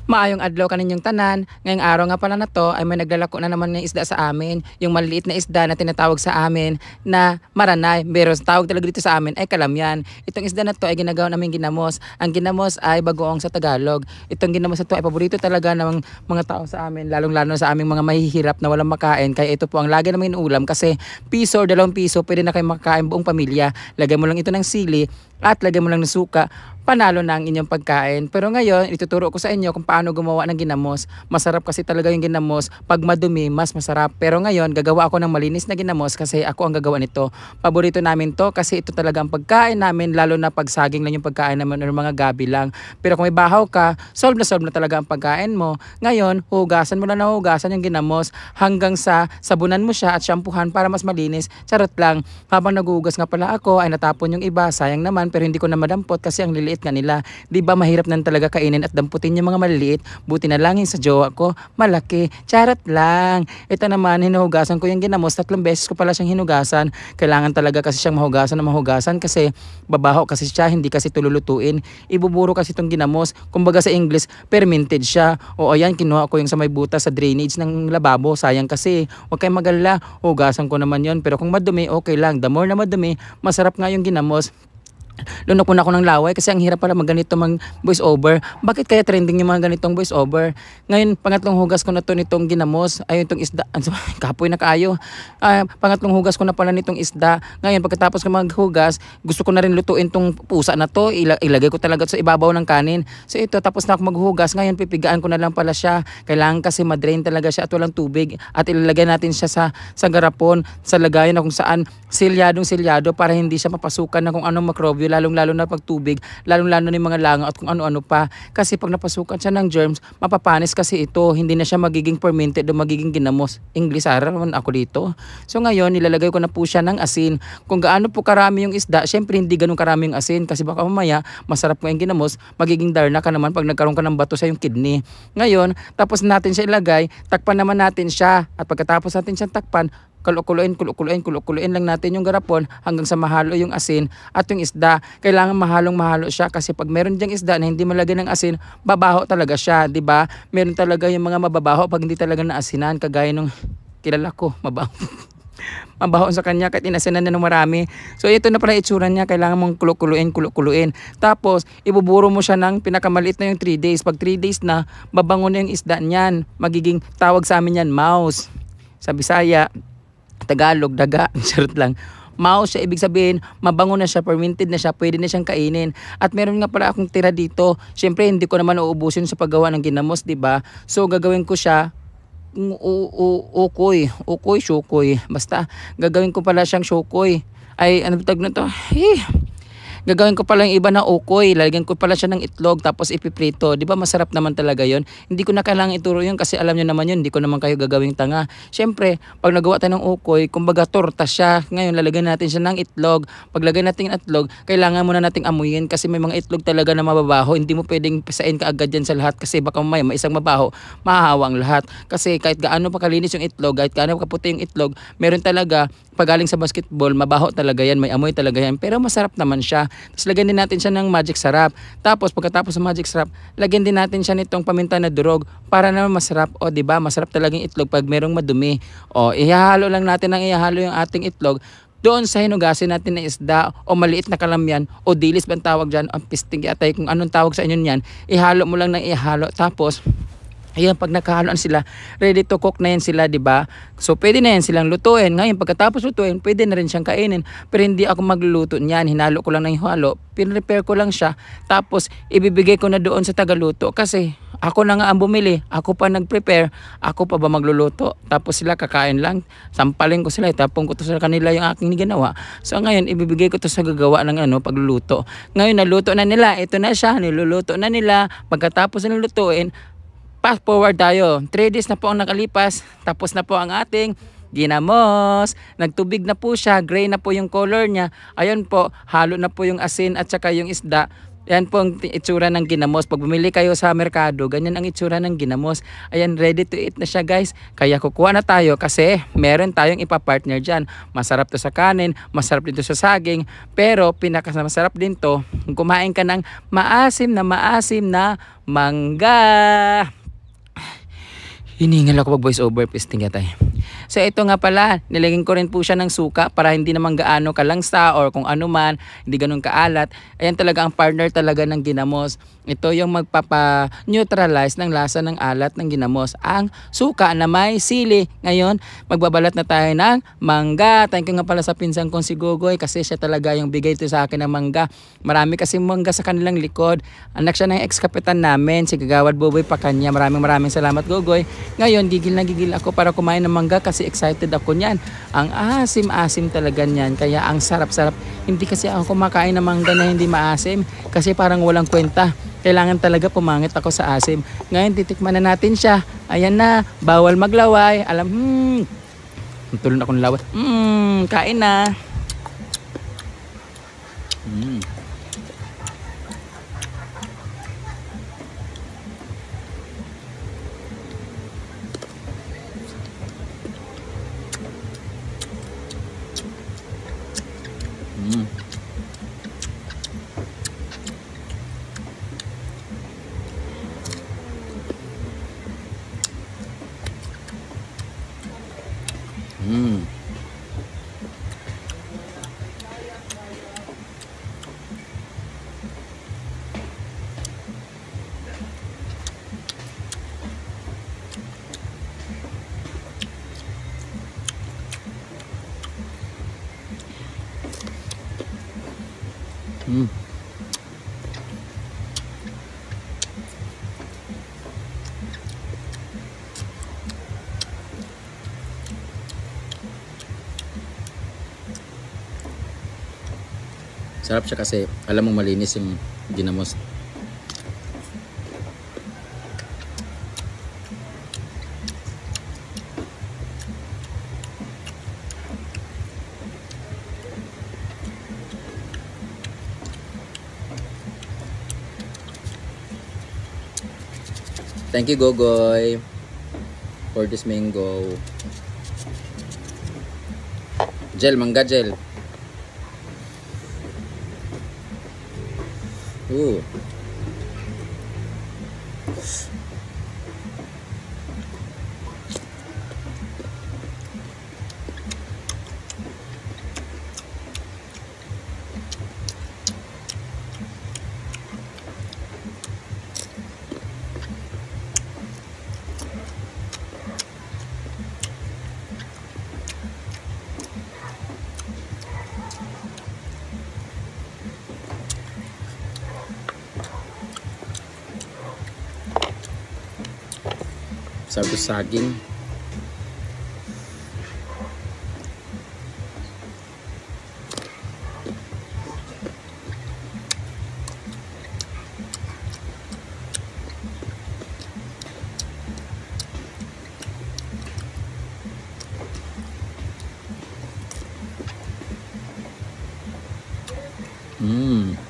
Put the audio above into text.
Maayong adlaw kaninyong tanan. Ngayong araw nga pala na to ay may naglalako na naman ng isda sa amin. Yung maliliit na isda na tinatawag sa amin na maranay. Pero tawag talaga dito sa amin ay kalamyan. Itong isda na to ay ginagawa namin ginamos. Ang ginamos ay bagoong sa Tagalog. Itong ginamos na to ay paborito talaga ng mga tao sa amin. Lalong-lalo sa aming mga mahihirap na walang makain. Kaya ito po ang lagi namin ulam kasi piso or 2 piso pwede na kayo makakain buong pamilya. Lagyan mo lang ito ng sili at lagyan mo lang ng suka. Panalo na ang inyong pagkain. Pero ngayon, ituturo ko sa inyo kung paano gumawa ng ginamos. Masarap kasi talaga yung ginamos. Pag madumi, mas masarap. Pero ngayon, gagawa ako ng malinis na ginamos kasi ako ang gagawa nito. Paborito namin to kasi ito talaga ang pagkain namin, lalo na pag saging lang yung pagkain namin o mga gabi lang. Pero kung may bahaw ka, solve na talaga ang pagkain mo. Ngayon, hugasan mo na hugasan yung ginamos hanggang sa sabunan mo siya at shampoohan para mas malinis. Charot lang. Habang naguhugas nga pala ako, ay natapon yung iba. Sayang naman, pero hindi ko na madampot kasi ang liliit nga nila. Di ba mahirap nan talaga kainin at damputin yung mga maliliit. Buti na lang yung sa jowa ko, malaki. Charot lang. Ito naman, hinuhugasan ko yung ginamos. 3 beses ko pala siyang hinugasan. Kailangan talaga kasi siyang mahugasan kasi babaho kasi siya, hindi kasi tululutuin. Ibuburo kasi itong ginamos. Kumbaga sa English, fermented siya. O ayan, kinuha ko yung sa may butas sa drainage ng lababo. Sayang kasi. Huwag kayong magalala. Hugasan ko naman yon. Pero kung madumi, okay lang. The more na madumi, masarap nga yung ginamos. Lunok muna ako ng laway kasi ang hirap pala magganito mang voice over. Bakit kaya trending yung mga ganitong voice over? Ngayon, pangatlong hugas ko na to nitong ginamos. Ayun, itong isda. Kapoy na kaayo. Pangatlong hugas ko na pala nitong isda. Ngayon, pagkatapos ko maghugas, gusto ko na rin lutuin tong pusa na to. Ilagay ko talaga sa ibabaw ng kanin. So ito, tapos na ako maghugas. Ngayon, pipigaan ko na lang pala siya. Kailangan kasi madrain talaga siya at walang tubig. At ilalagay natin siya sa garapon, sa lagayan na kung saan silyado para hindi siya mapasukan na kung anong mikrobyo, lalong-lalo na pag tubig, lalong-lalo na yung mga langaw at kung ano-ano pa. Kasi pag napasukan siya ng germs, mapapanis kasi ito. Hindi na siya magiging fermented o magiging ginamos. English araw ako dito. So ngayon, nilalagay ko na po siya ng asin. Kung gaano po karami yung isda, syempre hindi ganun karami yung asin kasi baka mamaya masarap mo yung ginamos, magiging darna ka naman pag nagkaroon ka ng bato sa yung kidney. Ngayon, tapos natin siya ilagay, takpan naman natin siya. At pagkatapos natin siya takpan, kulukuloyin lang natin yung garapon hanggang sa mahalo yung asin at yung isda. Kailangan mahalo siya kasi pag meron diyang isda na hindi malagay ng asin, babaho talaga siya, di ba? Meron talaga yung mga mababaho pag hindi talaga naasinan, kagaya nung kilala ko, mabaho. Mabaho sa kanya kahit inasinan na ng marami. So ito na pala itsura niya, kailangan mong kulukuloyin. Tapos ibuburo mo siya ng pinakamaliit na yung 3 days. Pag 3 days na, babango na yung isda niyan. Magiging tawag sa amin yan, mouse. Sa Bisaya, Tagalog, daga, charot lang. Mouse siya, ibig sabihin, mabango na siya, fermented na siya, pwede na siyang kainin. At meron nga pala akong tira dito. Siyempre, hindi ko naman uubusin sa paggawa ng ginamos, di ba? So, gagawin ko siya, syukoy. Basta, gagawin ko pala siyang syukoy. Ay, ano tawag na to? Gagawin ko pala yung iba na ukoy. Lalagyan ko pala siya ng itlog tapos ipiprito. Di ba masarap naman talaga yon? Hindi ko na kailangan ituro yun kasi alam nyo naman yun. Hindi ko naman kayo gagawing tanga. Siyempre, pag nagawa tayo ng ukoy, kumbaga torta siya. Ngayon, lalagyan natin siya ng itlog. Pag lagay natin ng itlog, kailangan muna nating amuyin kasi may mga itlog talaga na mababaho. Hindi mo pwedeng pisain kaagad yan sa lahat kasi baka may isang mabaho, mahahawa ang lahat. Kasi kahit gaano pa kalinis yung itlog, kahit gaano kaputi yung itlog, meron talaga, pag galing sa basketball, mabaho talaga yan, may amoy talaga yan. Pero masarap naman siya. Tapos lagyan din natin siya ng magic sarap. Tapos pagkatapos ng magic sarap, lagyan din natin siya nitong paminta na durog para naman masarap. O di ba, masarap talaga yung itlog pag merong madumi. O ihahalo lang natin yung ating itlog doon sa hinugasin natin na isda o maliit na kalamyan o dilis bang tawag dyan, o pisting atay, kung anong tawag sa inyo yan. Ihalo mo lang ng ihalo. Tapos ayan, pag nakahaloan sila, ready to cook na yan sila, di ba? So, pwede na yan silang lutuin. Ngayon, pagkatapos lutuin, pwede na rin siyang kainin. Pero hindi ako magluluto niyan. Hinalo ko lang ng halo. Pinrepare ko lang siya. Tapos, ibibigay ko na doon sa tagaluto. Kasi, ako na nga ang bumili. Ako pa nag-prepare. Ako pa ba magluluto? Tapos sila kakain lang. Sampalin ko sila. Tapong ko to sa kanila yung aking ginawa. So, ngayon, ibibigay ko to sa gagawa ng pagluluto. Ngayon, naluto na nila. Ito na siya. Niluluto na nila. Pagkatapos na lutuin, fast forward tayo. 3 days na po ang nakalipas. Tapos na po ang ating ginamos. Nagtubig na po siya. Gray na po yung color niya. Ayun po, halo na po yung asin at saka yung isda. Yan po ang itsura ng ginamos. Pag bumili kayo sa merkado, ganyan ang itsura ng ginamos. Ayan, ready to eat na siya guys. Kaya kukuha na tayo kasi meron tayong ipapartner dyan. Masarap to sa kanin, masarap din to sa saging. Pero pinakamasarap din to, kumain ka ng maasim na mangga. Hiningal ako pag voice over, please tingnan tayo. So ito nga pala, nilagyan ko rin po siya ng suka para hindi naman gaano kalangsa or kung ano man, hindi ganun kaalat. Ayan talaga ang partner talaga ng ginamos. Ito yung magpapa-neutralize ng lasa ng alat ng ginamos. Ang suka na may sili. Ngayon, magbabalat na tayo ng mangga. Thank you nga pala sa pinsan kong si Gogoy kasi siya talaga yung bigay ito sa akin ng mangga. Marami kasi mangga sa kanilang likod. Anak siya ng ex-kapitan namin, si Kagawad Boboy pa kanya. Maraming salamat Gogoy. Ngayon, gigil na gigil ako para kumain ng mangga kasi excited ako niyan. Ang asim-asim talaga niyan. Kaya ang sarap-sarap. Hindi kasi ako kumakain ng mangga na hindi maasim kasi parang walang kwenta. Kailangan talaga pumangit ako sa asim. Ngayon, titikman na natin siya. Ayan na, bawal maglaway. Tulon akong laway. Kain na. Sarap siya kasi alam mo malinis yung ginamos. Thank you Gogoy for this mango. Gel, mangga gel. Ooh. Sarap sa saging. Mmm.